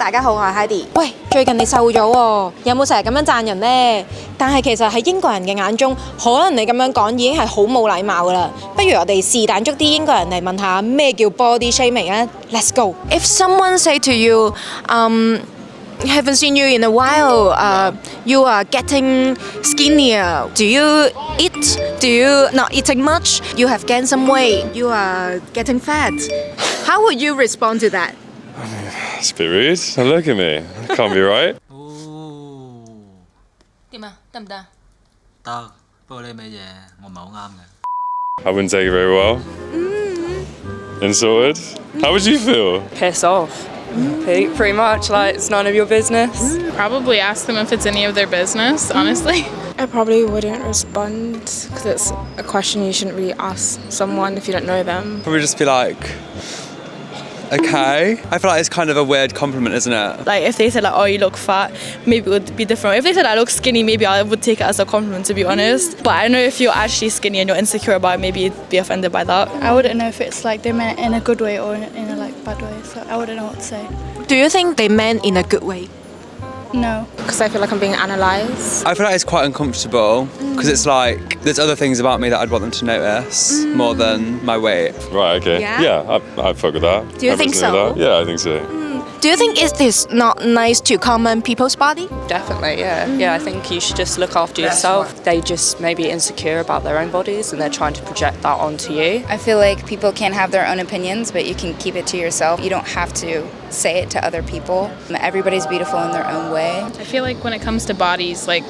大家好，我係 Heidi。喂，最近你瘦咗喎，有冇成日咁樣讚人呢？但係其實喺英國人嘅眼中，可能你咁樣講已經係好冇禮貌噶啦。不如我哋是但捉啲英國人嚟問下咩叫 bodyshaming 啊 ？Let's go. If someone say to you, haven't seen you in a while. You are getting skinnier. Do you eat? Do you not eating much? You have gained some weight. You are getting fat. How would you respond to that? It's a bit rude. Look at me. Can't be right. 點啊？得唔得？得，不過呢味嘢我唔係好啱嘅。I wouldn't take it very well. Insulted. How would you feel? Piss off. Pretty much, like, it's none of your business. Probably ask them if it's any of their business, honestly. I probably wouldn't respond because it's a question you shouldn't really ask someone if you don't know them. Probably just be like, okay. I feel like it's kind of a weird compliment, isn't it? Like if they said like, oh, you look fat, maybe it would be different. If they said I look skinny, maybe I would take it as a compliment, to be honest. But I know if you're actually skinny and you're insecure about it, maybe you'd be offended by that. I wouldn't know if it's like they meant it in a good way or in a like bad way, so I wouldn't know what to say. Do you think they meant in a good way? No. Because I feel like I'm being analysed. I feel like it's quite uncomfortable because it's like there's other things about me that I'd want them to notice more than my weight. Right, okay. Yeah? I'd fuck with that. Do you think so? Yeah, I think so. Do you think it is not nice to comment people's body? Definitely, yeah. Yeah, I think you should just look after yourself. They just may be insecure about their own bodies and they're trying to project that onto you. I feel like people can have their own opinions, but you can keep it to yourself. You don't have to say it to other people. Everybody's beautiful in their own way. I feel like when it comes to bodies, like,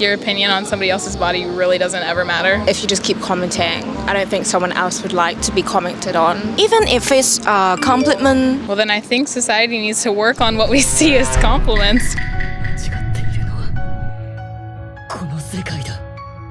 your opinion on somebody else's body really doesn't ever matter. If you just keep commenting, I don't think someone else would like to be commented on. Even if it's a compliment? Well, then I think society needs to work on what we see as compliments.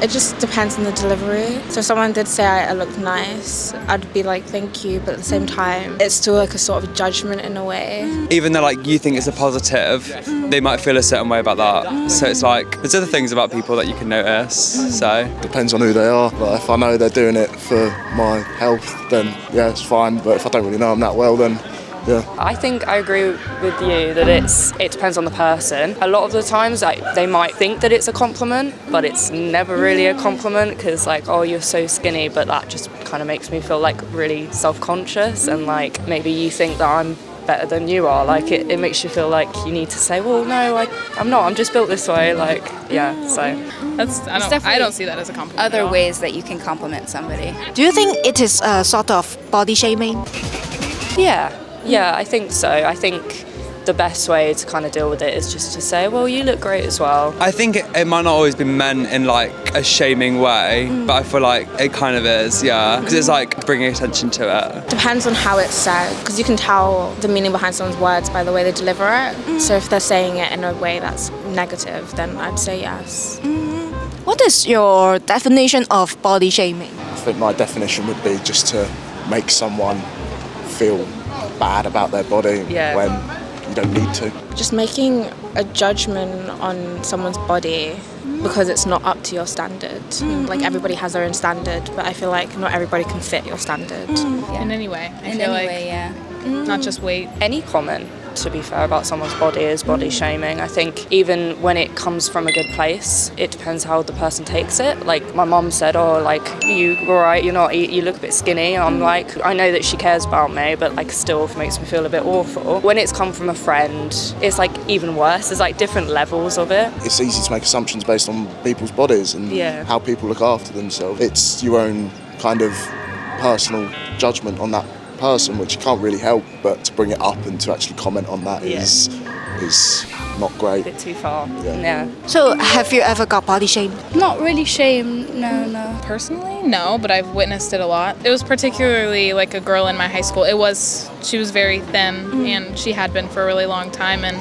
It just depends on the delivery. So if someone did say I look nice, I'd be like, thank you, but at the same time, it's still like a sort of judgment in a way. Even though like you think it's a positive, they might feel a certain way about that. So it's like there's other things about people that you can notice. So depends on who they are. But if I know they're doing it for my health, then yeah, it's fine. But if I don't really know them that well, then yeah. I think I agree with you that it depends on the person. A lot of the times they might think that it's a compliment, but it's never really a compliment because like, oh, you're so skinny, but that just kind of makes me feel like really self-conscious and like maybe you think that I'm better than you are. Like it makes you feel like you need to say, well, no, I'm not. I'm just built this way. Like, yeah, so. I don't see that as a compliment. Other ways that you can compliment somebody. Do you think it is a sort of body shaming? Yeah, I think so. I think the best way to kind of deal with it is just to say, well, you look great as well. I think it might not always be meant in like a shaming way, but I feel like it kind of is, yeah. Because it's like bringing attention to it. Depends on how it's said, because you can tell the meaning behind someone's words by the way they deliver it. So if they're saying it in a way that's negative, then I'd say yes. What is your definition of body shaming? I think my definition would be just to make someone feel bad about their body when you don't need to. Just making a judgment on someone's body because it's not up to your standard. Like everybody has their own standard, but I feel like not everybody can fit your standard. In any way. I feel like not just weight. Any comment, to be fair, about someone's body is body shaming. I think even when it comes from a good place, it depends how the person takes it. Like my mum said, oh, like you alright, you look a bit skinny. I'm like, I know that she cares about me, but like still makes me feel a bit awful. When it's come from a friend, it's like even worse. There's like different levels of it. It's easy to make assumptions based on people's bodies and how people look after themselves. It's your own kind of personal judgment on that person, which you can't really help, but to bring it up and to actually comment on that is not great. A bit too far. Yeah. So have you ever got body shamed? Not really shamed, no. Personally, no, but I've witnessed it a lot. It was particularly like a girl in my high school. She was very thin and she had been for a really long time and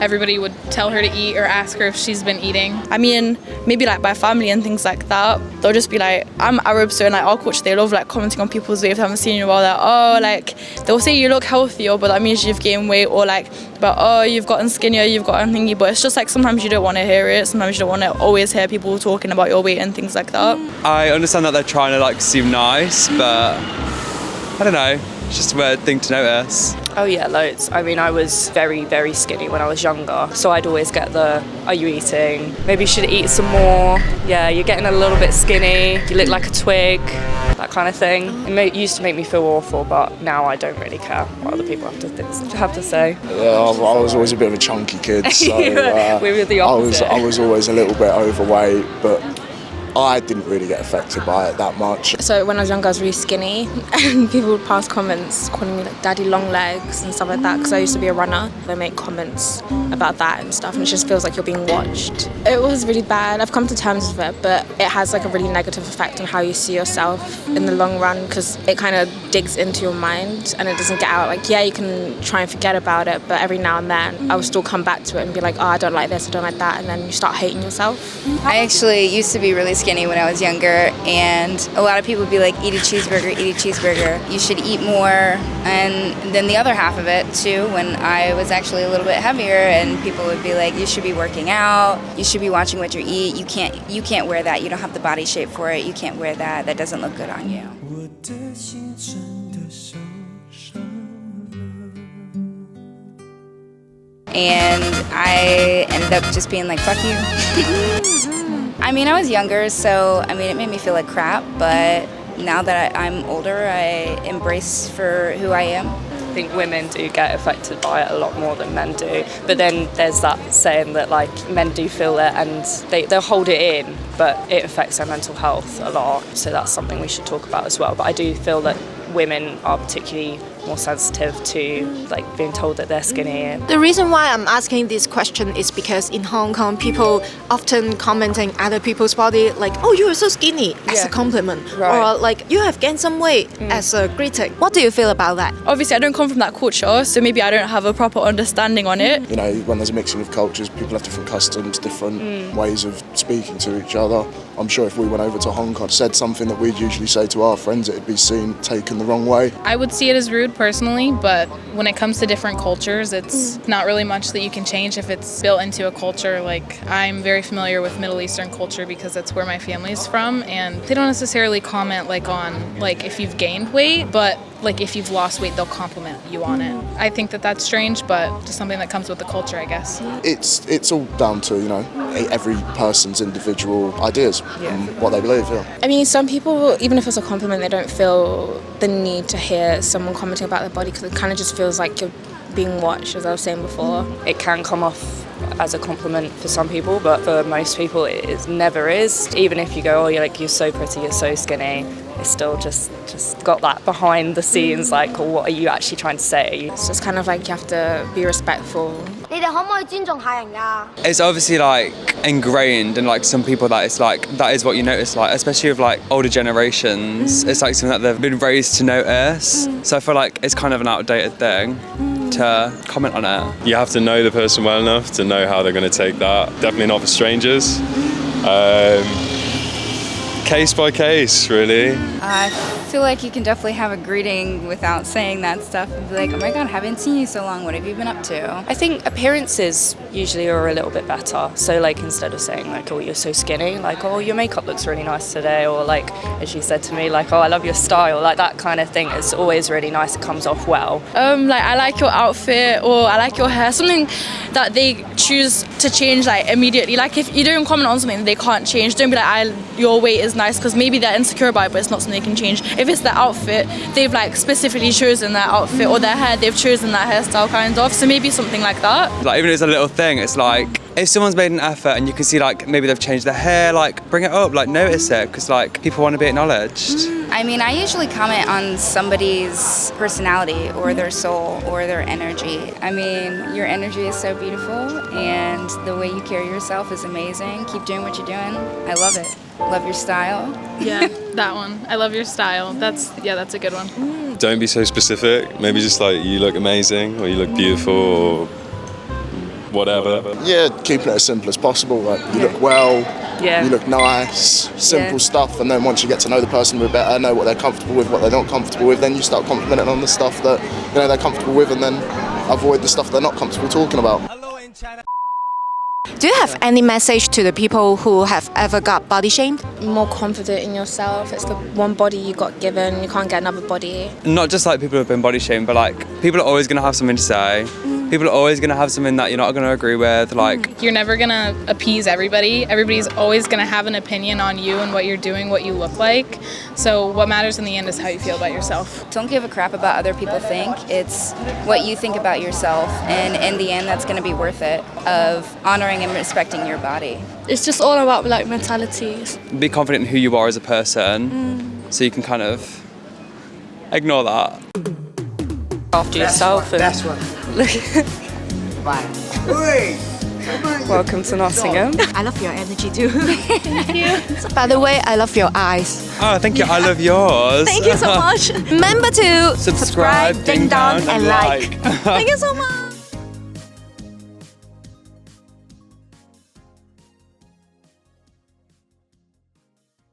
everybody would tell her to eat or ask her if she's been eating. I mean, maybe like by family and things like that, they'll just be like, I'm Arab, so in like our culture, they love like commenting on people's weight if they haven't seen you in a while. Like, oh, like they'll say you look healthier, but that means you've gained weight, or like, but oh, you've gotten skinnier, you've gotten thingy. But it's just like sometimes you don't want to hear it. Sometimes you don't want to always hear people talking about your weight and things like that. I understand that they're trying to like seem nice, but I don't know. It's just a weird thing to notice. Oh yeah, loads. I mean, I was very, very skinny when I was younger, so I'd always get the, are you eating? Maybe you should eat some more. Yeah, you're getting a little bit skinny. You look like a twig. That kind of thing. It used to make me feel awful, but now I don't really care what other people have to say. Yeah, I was always a bit of a chunky kid, so we were the opposite. I was always a little bit overweight, but I didn't really get affected by it that much. So when I was younger, I was really skinny, and people would pass comments calling me like daddy long legs and stuff like that, because I used to be a runner. They make comments about that and stuff, and it just feels like you're being watched. It was really bad. I've come to terms with it, but it has like a really negative effect on how you see yourself in the long run, because it kind of digs into your mind and it doesn't get out. Like, yeah, you can try and forget about it, but every now and then I will still come back to it and be like, oh, I don't like this, I don't like that, and then you start hating yourself. I actually used to be really skinny when I was younger, and a lot of people would be like, eat a cheeseburger, you should eat more. And then the other half of it too, when I was actually a little bit heavier, and people would be like, you should be working out, you should be watching what you eat, you can't wear that, you don't have the body shape for it, you can't wear that, that doesn't look good on you. And I ended up just being like, fuck you. I mean, I was younger, so I mean, it made me feel like crap, but now that I'm older, I embrace for who I am. I think women do get affected by it a lot more than men do, but then there's that saying that like men do feel it and they'll hold it in, but it affects their mental health a lot, so that's something we should talk about as well. But I do feel that women are particularly more sensitive to like being told that they're skinny. The reason why I'm asking this question is because in Hong Kong, people often commenting other people's body like, oh, you are so skinny, as a compliment, or like, you have gained some weight as a critic. What do you feel about that? Obviously, I don't come from that culture, so maybe I don't have a proper understanding on it. You know, when there's a mixing of cultures, people have different customs, different ways of speaking to each other. I'm sure if we went over to Hong Kong and said something that we'd usually say to our friends, it'd be taken the wrong way. I would see it as rude personally, but when it comes to different cultures, it's not really much that you can change if it's built into a culture. Like, I'm very familiar with Middle Eastern culture because that's where my family's from, and they don't necessarily comment like on like if you've gained weight, but like if you've lost weight, they'll compliment you on it. I think that that's strange, but just something that comes with the culture, I guess. It's all down to, you know, every person's individual ideas and what they believe. I mean, some people, even if it's a compliment, they don't feel the need to hear someone commenting about their body, because it kind of just feels like you're being watched, as I was saying before. It can come off as a compliment for some people, but for most people it never is. Even if you go, oh, you're so pretty, you're so skinny, it's still just got that behind the scenes, like, well, what are you actually trying to say? So it's kind of like you have to be respectful. It's obviously like ingrained in like some people that it's like that is what you notice, like especially with like older generations. It's like something that they've been raised to notice. So I feel like it's kind of an outdated thing to comment on it. You have to know the person well enough to know how they're going to take that. Definitely not for strangers. Case by case, really. I feel like you can definitely have a greeting without saying that stuff and be like, oh my god, I haven't seen you so long, what have you been up to? I think appearances usually are a little bit better. So like instead of saying like, oh, you're so skinny, like, oh, your makeup looks really nice today, or like, as she said to me, like, oh, I love your style, like that kind of thing is always really nice, it comes off well. Like, I like your outfit, or I like your hair, something that they choose to change like immediately. Like if you don't comment on something that they can't change, don't be like, your weight is nice, because maybe they're insecure about it, but it's not something they can change. If it's their outfit, they've like specifically chosen that outfit, or their hair, they've chosen that hairstyle kind of, so maybe something like that. Like even if it's a little thing, it's like if someone's made an effort and you can see like maybe they've changed their hair, like bring it up, like notice it, because like people want to be acknowledged. I mean, I usually comment on somebody's personality or their soul or their energy. I mean, your energy is so beautiful and the way you carry yourself is amazing. Keep doing what you're doing. I love it. Love your style. Yeah, that one. I love your style. That's a good one. Don't be so specific. Maybe just like, you look amazing, or you look beautiful, or whatever. Yeah, keeping it as simple as possible. Like, you look well, you look nice, simple stuff, and then once you get to know the person a bit better, know what they're comfortable with, what they're not comfortable with, then you start complimenting on the stuff that, you know, they're comfortable with, and then avoid the stuff they're not comfortable talking about. Do you have any message to the people who have ever got body shamed? More confident in yourself. It's the one body you got given. You can't get another body. Not just like people who have been body shamed, but like people are always going to have something to say. People are always going to have something that you're not going to agree with. Like You're never going to appease everybody. Everybody's always going to have an opinion on you and what you're doing, what you look like. So what matters in the end is how you feel about yourself. Don't give a crap about other people think. It's what you think about yourself, and in the end that's going to be worth it, of honoring and respecting your body. It's just all about like mentalities. be confident in who you are as a person, so you can kind of ignore that. After yourself and welcome to Nottingham. I love your energy too. Thank you. By the way, I love your eyes. Oh, thank you. I love yours. Thank you so much. Remember to Subscribe, ding dong, and like. Thank you so much.